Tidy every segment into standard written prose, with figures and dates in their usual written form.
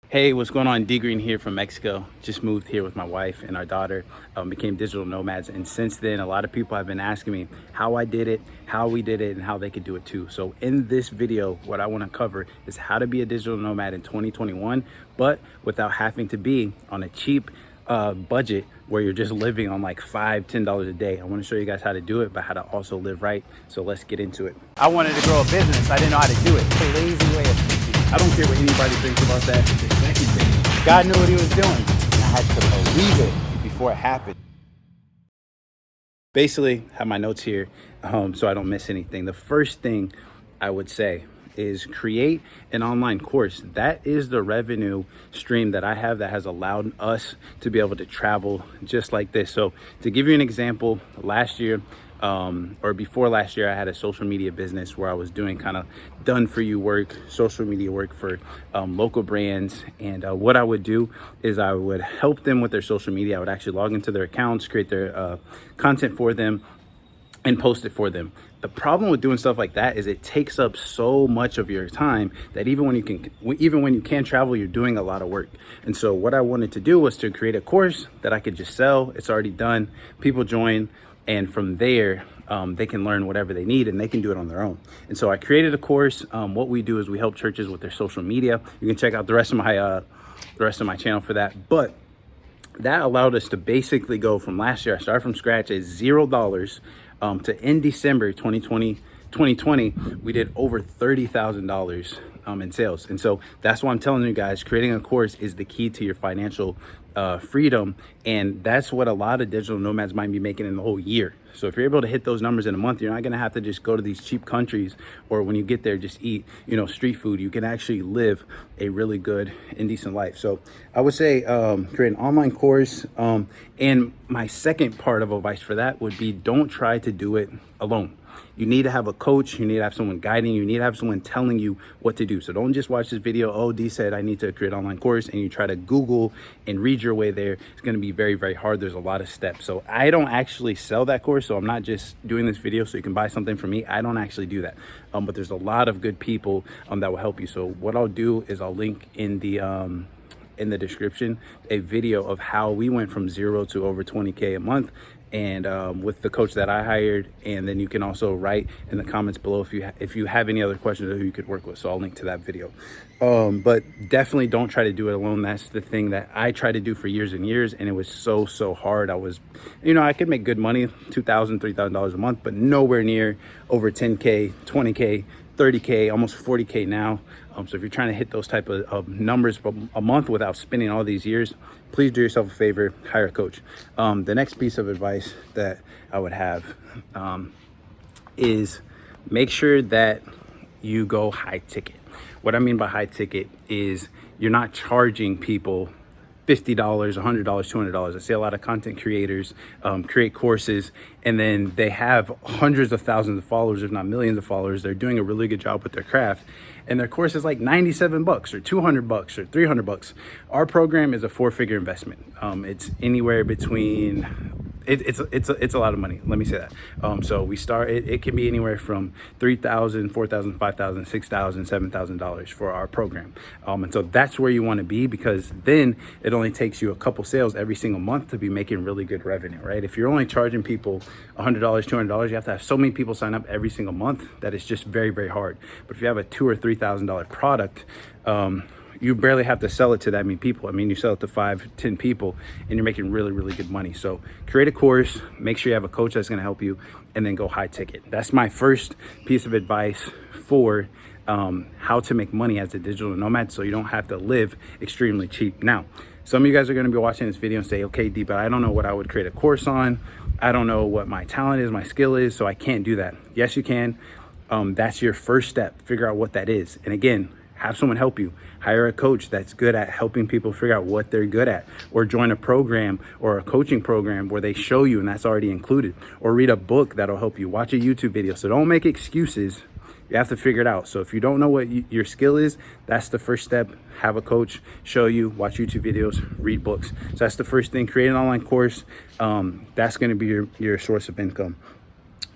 Hey, what's going on? Greene here from Mexico. Just moved here with my wife and our daughter, became digital nomads. And since then, a lot of people have been asking me how I did it, how we did it, and how they could do it too. So in this video, what I want to cover is how to be a digital nomad in 2021, but without having to be on a cheap budget where you're just living on like $5–10 a day. I want to show you guys how to do it, but how to also live right. So let's get into it. I wanted to grow a business. I didn't know how to do it. It's a lazy way of thinking. I don't care what anybody thinks about that. The second thing, God knew what he was doing. And I had to believe it before it happened. Basically, have my notes here so I don't miss anything. The first thing I would say is create an online course. That is the revenue stream that I have that has allowed us to be able to travel just like this. So to give you an example, last year or before last year, I had a social media business where I was doing kind of done for you work, social media work for local brands. And what I would do is I would help them with their social media. I would actually log into their accounts, create their content for them, and post it for them. The problem with doing stuff like that is it takes up so much of your time that even when you can travel, you're doing a lot of work. And so what I wanted to do was to create a course that I could just sell. It's already done. People join, and from there, they can learn whatever they need and they can do it on their own. And so I created a course. What we do is we help churches with their social media. You can check out the rest of my channel for that. But that allowed us to basically go from last year, I started from scratch at $0 to in December 2020, we did over $30,000 in sales. And so that's why I'm telling you guys, creating a course is the key to your financial freedom. And that's what a lot of digital nomads might be making in the whole year. So if you're able to hit those numbers in a month, you're not going to have to just go to these cheap countries, or when you get there, just eat, street food. You can actually live a really good and decent life. So I would say create an online course. And my second part of advice for that would be, don't try to do it alone. You need to have a coach. You need to have someone guiding you. You need to have someone telling you what to do. So don't just watch this video. Oh, D said I need to create an online course, and you try to Google and read your way there. It's going to be very, very hard. There's a lot of steps. So I don't actually sell that course. So I'm not just doing this video so you can buy something from me. I don't actually do that. But there's a lot of good people that will help you. So what I'll do is I'll link in the description a video of how we went from 0 to over 20K a month, and with the coach that I hired. And then you can also write in the comments below if you have any other questions or who you could work with. So I'll link to that video. But definitely don't try to do it alone. That's the thing that I tried to do for years and years, and it was so hard. I was, I could make good money, $2,000, $3,000 a month, but nowhere near over 10K, 20K, 30K, almost 40K now. So if you're trying to hit those type of numbers a month without spending all these years, please do yourself a favor, hire a coach. The next piece of advice that I would have is make sure that you go high ticket. What I mean by high ticket is you're not charging people $50, $100, $200. I see a lot of content creators create courses, and then they have hundreds of thousands of followers, if not millions of followers. They're doing a really good job with their craft, and their course is like $97 or $200 or $300. Our program is a 4-figure investment. It's anywhere between it's a lot of money. Let me say that. So we start. It can be anywhere from $3,000, $4,000, $5,000, $6,000, $7,000 for our program. And so that's where you want to be, because then it only takes you a couple sales every single month to be making really good revenue, right? If you're only charging people $100, $200, you have to have so many people sign up every single month that it's just very, very hard. But if you have a $2,000 or $3,000 product, you barely have to sell it to that many people. I mean, you sell it to 5, 10 people, and you're making really, really good money. So create a course, make sure you have a coach that's going to help you, and then go high ticket. That's my first piece of advice for how to make money as a digital nomad, so you don't have to live extremely cheap. Now, some of you guys are going to be watching this video and say, okay, D, but I don't know what I would create a course on. I don't know what my talent is, my skill is, so I can't do that. Yes, you can. That's your first step. Figure out what that is. And again, have someone help you. Hire a coach that's good at helping people figure out what they're good at, or join a program or a coaching program where they show you and that's already included, or read a book that'll help you. Watch a YouTube video. So don't make excuses. You have to figure it out. So if you don't know what your skill is, that's the first step. Have a coach show you, watch YouTube videos, read books. So that's the first thing. Create an online course. That's going to be your source of income.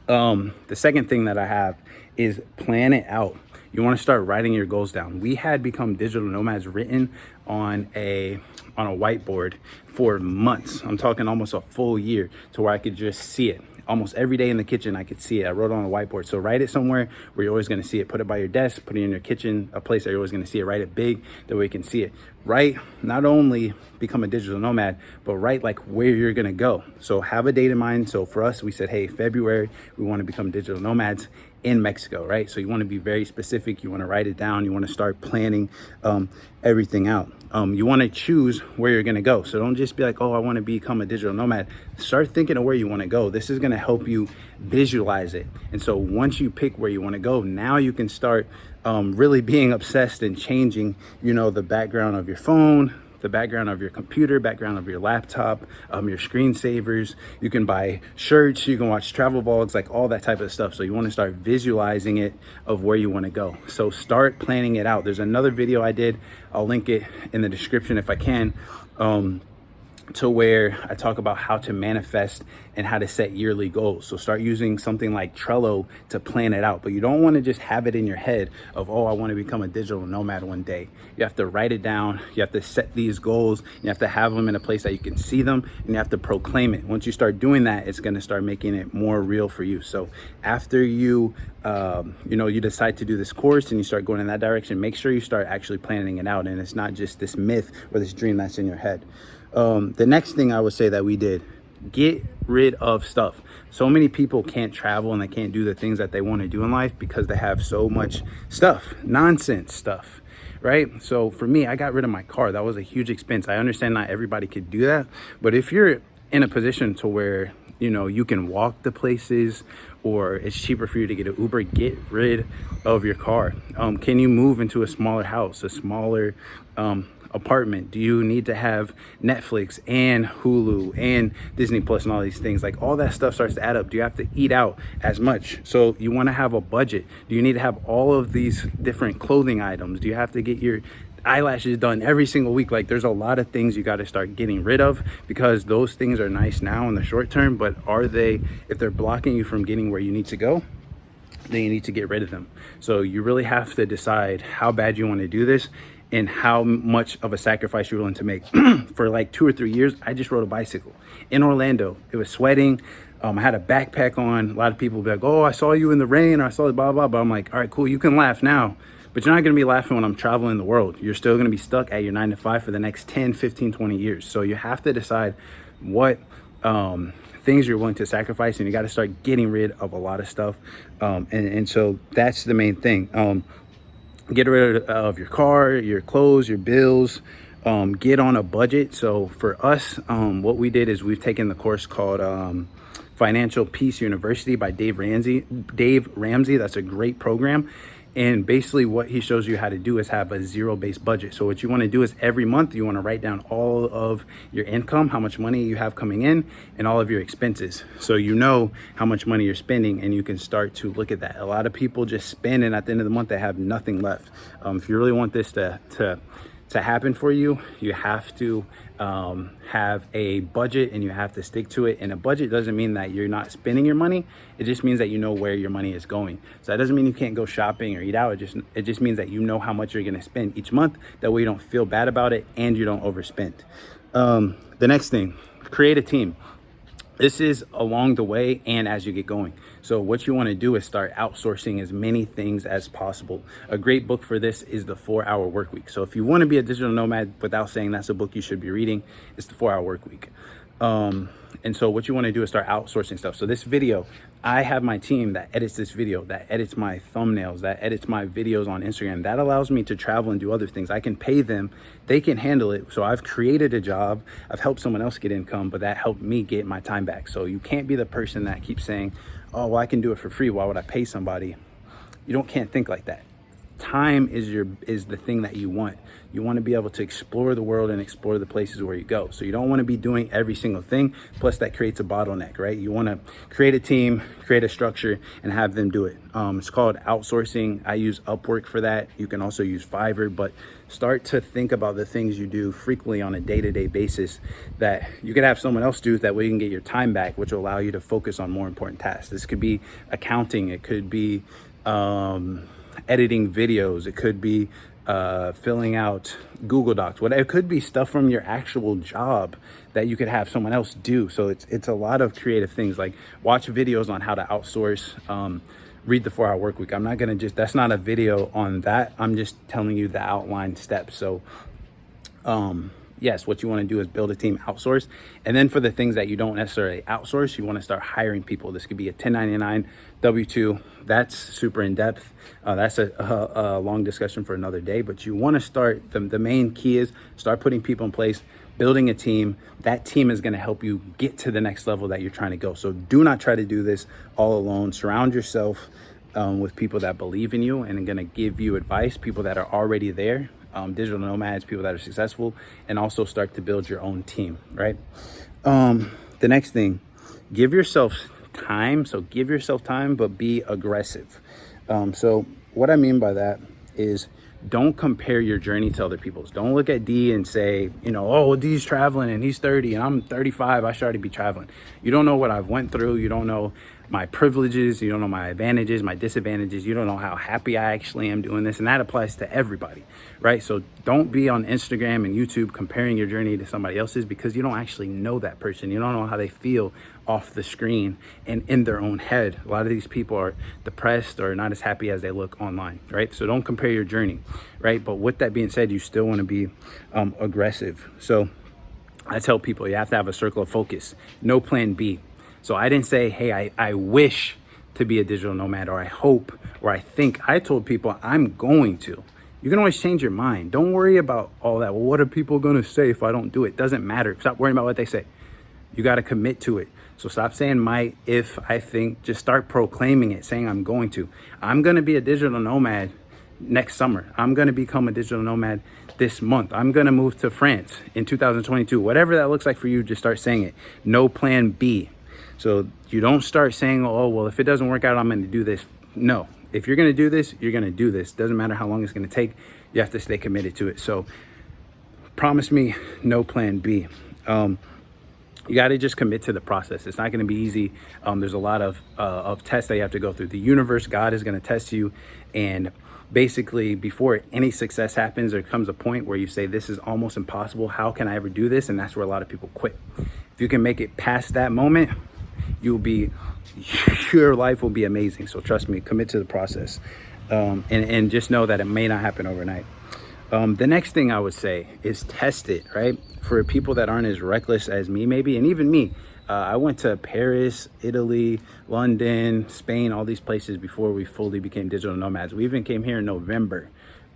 The second thing that I have is plan it out. You want to start writing your goals down. We had become digital nomads written on a whiteboard for months. I'm talking almost a full year, to where I could just see it. Almost every day in the kitchen, I could see it. I wrote it on a whiteboard. So write it somewhere where you're always going to see it. Put it by your desk, put it in your kitchen, a place that you're always going to see it. Write it big, that way you can see it. Write, not only become a digital nomad, but write like where you're going to go. So have a date in mind. So for us, we said, hey, February, we want to become digital nomads in Mexico, right? So you want to be very specific. You want to write it down. You want to start planning everything out. You want to choose where you're going to go. So don't just be like, oh, I want to become a digital nomad. Start thinking of where you want to go. This is going to help you visualize it. And so once you pick where you want to go, now you can start really being obsessed and changing, you know, the background of your phone, the background of your computer, background of your laptop, your screensavers. You can buy shirts, you can watch travel vlogs, like all that type of stuff. So you want to start visualizing it of where you want to go. So start planning it out. There's another video I did, I'll link it in the description if I can, to where I talk about how to manifest and how to set yearly goals. So start using something like Trello to plan it out, but you don't want to just have it in your head of, oh, I want to become a digital nomad one day. You have to write it down. You have to set these goals. You have to have them in a place that you can see them, and you have to proclaim it. Once you start doing that, it's going to start making it more real for you. So after you you decide to do this course and you start going in that direction, make sure you start actually planning it out, and it's not just this myth or this dream that's in your head. The next thing I would say that we did, get rid of stuff. So many people can't travel and they can't do the things that they want to do in life because they have so much stuff, nonsense stuff, right? So for me, I got rid of my car. That was a huge expense. I understand not everybody could do that, but if you're in a position to where, you know, you can walk the places, or it's cheaper for you to get an Uber, get rid of your car. Can you move into a smaller house, a smaller apartment? Do you need to have Netflix and Hulu and Disney Plus and all these things? Like, all that stuff starts to add up. Do you have to eat out as much? So you want to have a budget. Do you need to have all of these different clothing items? Do you have to get your eyelashes done every single week? Like, there's a lot of things you got to start getting rid of, because those things are nice now in the short term, but if they're blocking you from getting where you need to go, then you need to get rid of them. So you really have to decide how bad you want to do this and how much of a sacrifice you're willing to make. For like 2 or 3 years, I just rode a bicycle in Orlando. It was sweating. I had a backpack on. A lot of people would be like, oh, I saw you in the rain, or I saw you blah, blah, blah. I'm like, all right, cool. You can laugh now, but you're not going to be laughing when I'm traveling the world. You're still going to be stuck at your 9 to 5 for the next 10, 15, 20 years. So you have to decide what things you're willing to sacrifice, and you got to start getting rid of a lot of stuff. And so that's the main thing. Get rid of your car, your clothes, your bills. Get on a budget. So for us, what we did is we've taken the course called Financial Peace University by Dave Ramsey. That's a great program. And basically what he shows you how to do is have a zero-based budget. So what you want to do is every month you want to write down all of your income, how much money you have coming in, and all of your expenses. So you know how much money you're spending, and you can start to look at that. A lot of people just spend, and at the end of the month they have nothing left. If you really want this to happen for you, you have to have a budget, and you have to stick to it. And a budget doesn't mean that you're not spending your money. It just means that you know where your money is going. So that doesn't mean you can't go shopping or eat out. It just means that you know how much you're going to spend each month. That way you don't feel bad about it and you don't overspend. The next thing, create a team. This is along the way and as you get going. So what you want to do is start outsourcing as many things as possible. A great book for this is The 4-Hour Workweek. So if you want to be a digital nomad without saying that's a book you should be reading, it's The 4-Hour Workweek. And so what you want to do is start outsourcing stuff. So this video, I have my team that edits this video, that edits my thumbnails, that edits my videos on Instagram. That allows me to travel and do other things. I can pay them, they can handle it. So I've created a job, I've helped someone else get income, but that helped me get my time back. So you can't be the person that keeps saying, oh, well, I can do it for free, why would I pay somebody? Can't think like that. Time is the thing that you want. You want to be able to explore the world and explore the places where you go. So you don't want to be doing every single thing. Plus that creates a bottleneck, right? You want to create a team, create a structure, and have them do it. It's called outsourcing. I use Upwork for that. You can also use Fiverr, but start to think about the things you do frequently on a day-to-day basis that you could have someone else do. That way you can get your time back, which will allow you to focus on more important tasks. This could be accounting. It could be, editing videos. It could be filling out Google Docs. It could be stuff from your actual job that you could have someone else do. So it's a lot of creative things, like watch videos on how to outsource, read the 4 Hour Work Week. I'm not gonna that's not a video on that. I'm just telling you the outline steps. So yes, what you want to do is build a team, outsource. And then for the things that you don't necessarily outsource, you want to start hiring people. This could be a 1099, W-2. That's super in depth. That's a long discussion for another day, but you want to start, the main key is start putting people in place, building a team. That team is going to help you get to the next level that you're trying to go. So do not try to do this all alone. Surround yourself with people that believe in you and are going to give you advice, people that are already there. Digital nomads, people that are successful, and also start to build your own team, right? The next thing, give yourself time. So give yourself time, but be aggressive. So what I mean by that is don't compare your journey to other people's. Don't look at D and say, you know, oh, D's traveling and he's 30 and I'm 35. I should already be traveling. You don't know what I've went through. You don't know my privileges. You don't know my advantages, my disadvantages. You don't know how happy I actually am doing this. And that applies to everybody, right? So don't be on Instagram and YouTube comparing your journey to somebody else's, because you don't actually know that person. You don't know how they feel off the screen and in their own head. A lot of these people are depressed or not as happy as they look online, right? So don't compare your journey, right? But with that being said, you still want to be aggressive. So I tell people you have to have a circle of focus, no plan B. So I didn't say, hey, I wish to be a digital nomad, or I hope, or I think. I told people I'm going to. You can always change your mind. Don't worry about all that. Well, what are people going to say if I don't do it? Doesn't matter. Stop worrying about what they say. You got to commit to it. So stop saying might, if, I think. Just start proclaiming it, saying I'm going to. I'm going to be a digital nomad next summer. I'm going to become a digital nomad this month. I'm going to move to France in 2022. Whatever that looks like for you, just start saying it. No plan B. So you don't start saying, oh, well, if it doesn't work out, I'm going to do this. No, if you're going to do this, you're going to do this. Doesn't matter how long it's going to take. You have to stay committed to it. So promise me no plan B. You got to just commit to the process. It's not going to be easy. There's a lot of tests that you have to go through. The universe, God, is going to test you. And basically, before any success happens, there comes a point where you say, this is almost impossible. How can I ever do this? And that's where a lot of people quit. If you can make it past that moment, your life will be amazing. So trust me, commit to the process, and just know that it may not happen overnight. The next thing I would say is test it, right? For people that aren't as reckless as me, maybe, and even me, I went to Paris, Italy, London, Spain, all these places before we fully became digital nomads. We even came here in November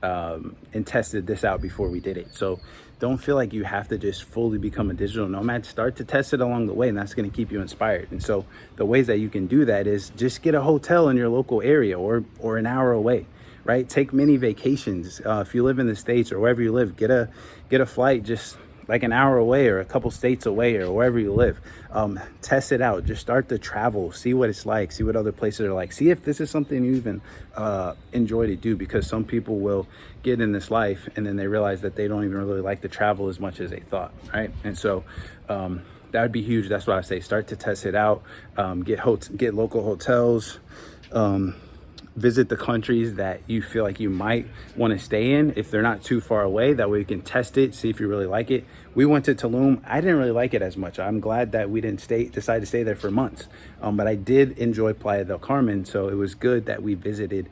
and tested this out before we did it. So don't feel like you have to just fully become a digital nomad. Start to test it along the way, and that's going to keep you inspired. And so the ways that you can do that is just get a hotel in your local area or an hour away, right? Take mini vacations. If you live in the States or wherever you live, get a flight just like an hour away or a couple states away or wherever you live. Test it out. Just start to travel, see what it's like, see what other places are like, see if this is something you even enjoy to do, because some people will get in this life and then they realize that they don't even really like to travel as much as they thought, right? And so that would be huge. That's what I say. Start to test it out. Get local hotels. Visit the countries that you feel like you might want to stay in if they're not too far away. That way you can test it, see if you really like it. We went to Tulum. I didn't really like it as much. I'm glad that we didn't decide to stay there for months. But I did enjoy Playa del Carmen, so it was good that we visited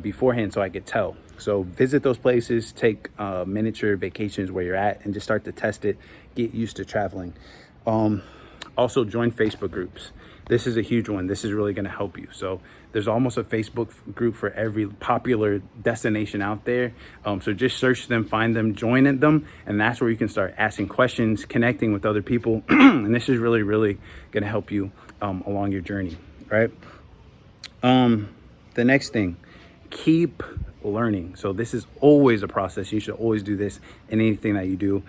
beforehand so I could tell. So visit those places, take miniature vacations where you're at, and just start to test it, get used to traveling. Also join Facebook groups. This is a huge one. This is really going to help you. So there's almost a Facebook group for every popular destination out there. So just search them, find them, join in them. And that's where you can start asking questions, connecting with other people. And this is really, really going to help you along your journey, right? The next thing, keep learning. So this is always a process. You should always do this in anything that you do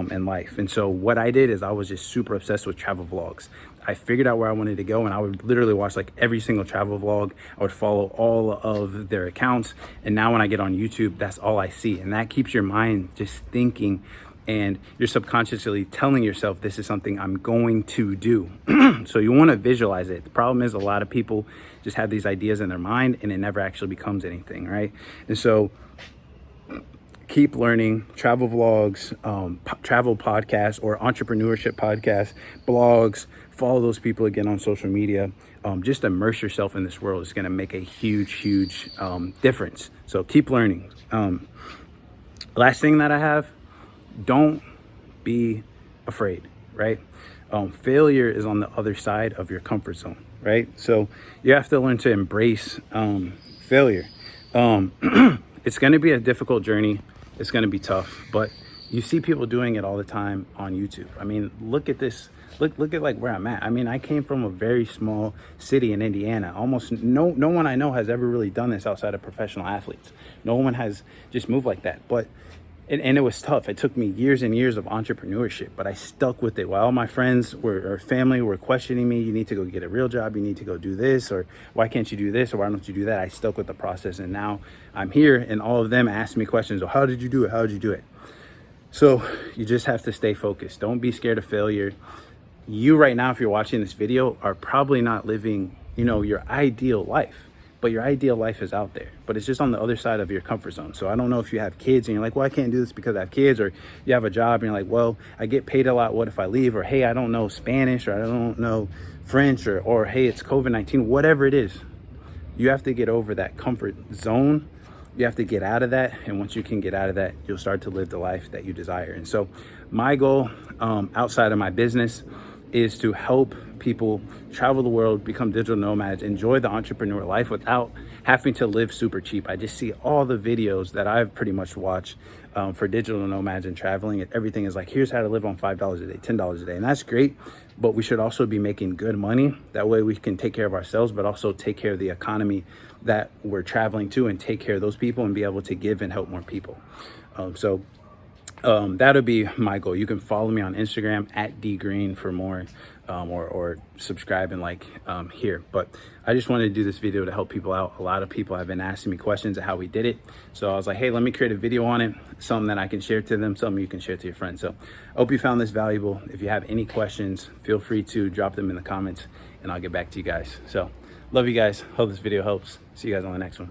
in life. And so what I did is I was just super obsessed with travel vlogs. I figured out where I wanted to go, and I would literally watch like every single travel vlog. I would follow all of their accounts. And now when I get on YouTube, that's all I see. And that keeps your mind just thinking and you're subconsciously telling yourself this is something I'm going to do. So you want to visualize it. The problem is a lot of people just have these ideas in their mind and it never actually becomes anything, right? And so keep learning. Travel vlogs, travel podcasts, or entrepreneurship podcasts, blogs. Follow those people again on social media. Just immerse yourself in this world. It's going to make a huge difference. So keep learning. Last thing that I have, don't be afraid, right? Failure is on the other side of your comfort zone, right? So you have to learn to embrace failure. It's going to be a difficult journey. It's going to be tough, but you see people doing it all the time on YouTube. I mean, look at this. Look at like where I'm at. I mean, I came from a very small city in Indiana. Almost no one I know has ever really done this outside of professional athletes. No one has just moved like that. But and it was tough. It took me years and years of entrepreneurship, but I stuck with it. While all my friends or family were questioning me, you need to go get a real job, you need to go do this, or why can't you do this, or why don't you do that? I stuck with the process, and now I'm here, and all of them ask me questions. Oh, how did you do it? How did you do it? So you just have to stay focused. Don't be scared of failure. You right now, if you're watching this video, are probably not living, your ideal life. But your ideal life is out there, but it's just on the other side of your comfort zone. So I don't know if you have kids and you're like, well, I can't do this because I have kids, or you have a job and you're like, well, I get paid a lot. What if I leave? Or, hey, I don't know Spanish, or I don't know French, or hey, it's COVID-19, whatever it is. You have to get over that comfort zone. You have to get out of that. And once you can get out of that, you'll start to live the life that you desire. And so my goal outside of my business is to help people travel the world, become digital nomads, enjoy the entrepreneur life without having to live super cheap. I just see all the videos that I've pretty much watched for digital nomads and traveling, and everything is like, here's how to live on $5 a day, $10 a day. And that's great, but we should also be making good money. That way we can take care of ourselves, but also take care of the economy that we're traveling to, and take care of those people and be able to give and help more people. That'll be my goal. You can follow me on Instagram at @dgreene for more, or subscribe and like here. But I just wanted to do this video to help people out. A lot of people have been asking me questions of how we did it. So I was like, hey, let me create a video on it, something that I can share to them, something you can share to your friends. So I hope you found this valuable. If you have any questions, feel free to drop them in the comments and I'll get back to you guys. So love you guys. Hope this video helps. See you guys on the next one.